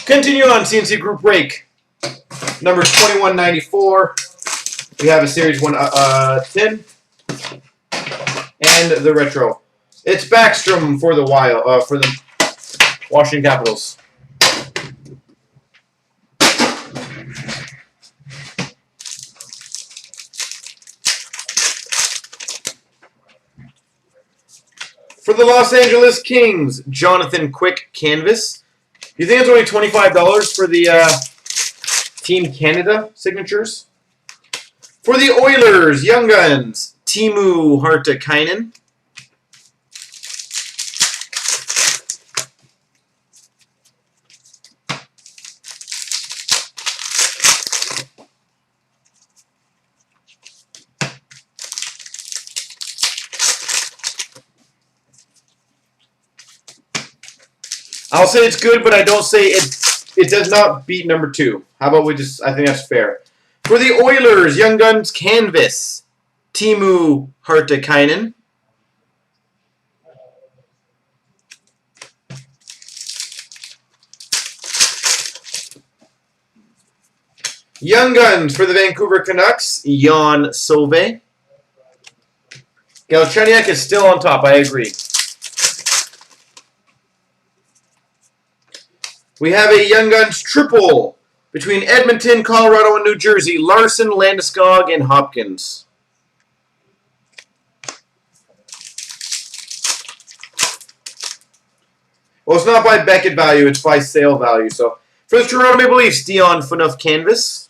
Continue on CNC Group Break. Number 2194. We have a Series 110. And the retro. It's Backstrom for the Washington Capitals. For the Los Angeles Kings, Jonathan Quick Canvas. You think it's only $25 for the Team Canada signatures? For the Oilers, Young Guns, Teemu Hartikainen. I'll say it's good, but I don't say it does not beat number 2. How about we just, I think that's fair. For the Oilers, Young Guns Canvas, Teemu Hartikainen. Young Guns for the Vancouver Canucks, Jan Sauve. Galchenyuk is still on top, I agree. We have a Young Guns triple between Edmonton, Colorado, and New Jersey. Larson, Landeskog, and Hopkins. Well, it's not by Beckett value, it's by sale value. So for the Toronto Maple Leafs, Dion Phaneuf Canvas.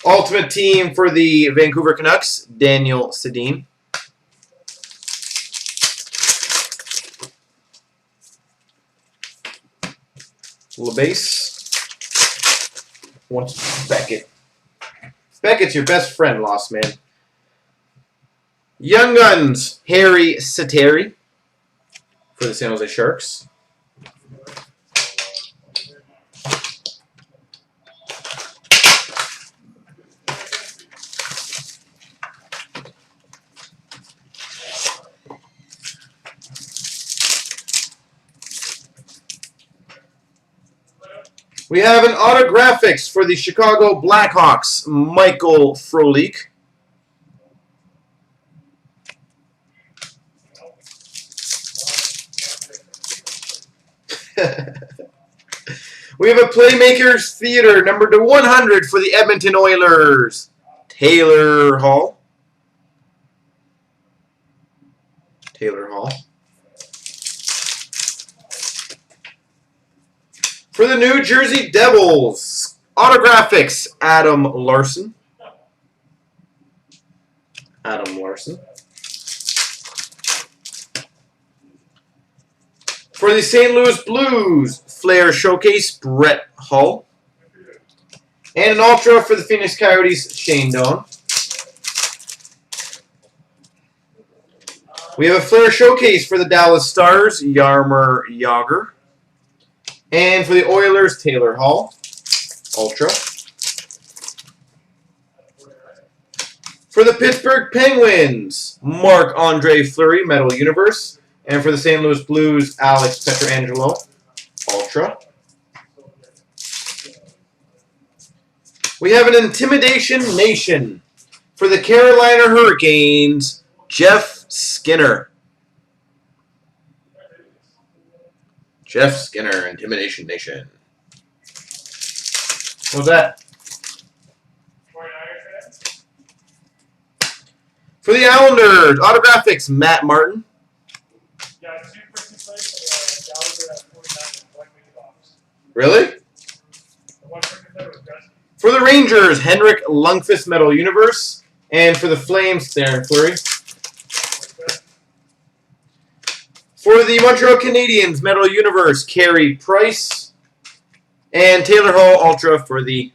Ultimate Team for the Vancouver Canucks, Daniel Sedin. LeBase. What's Beckett? Beckett's your best friend, Lost Man. Young Guns, Harry Sateri for the San Jose Sharks. We have an autographics for the Chicago Blackhawks, Michael Frolik. We have a Playmakers Theater, number 100 for the Edmonton Oilers, Taylor Hall. For the New Jersey Devils, autographics, Adam Larson. For the St. Louis Blues, Flair Showcase, Brett Hull. And an Ultra for the Phoenix Coyotes, Shane Doan. We have a Flair Showcase for the Dallas Stars, Jaromir Jagr. And for the Oilers, Taylor Hall, Ultra. For the Pittsburgh Penguins, Marc-Andre Fleury, Metal Universe. And for the St. Louis Blues, Alex Pietrangelo, Ultra. We have an Intimidation Nation for the Carolina Hurricanes, Jeff Skinner. Intimidation Nation. What was that? For the Islanders, autographics, Matt Martin. Really? For the Rangers, Henrik Lundqvist, Metal Universe. And for the Flames, Darren Fleury. For the Montreal Canadiens, Metal Universe, Carey Price. And Taylor Hall, Ultra for the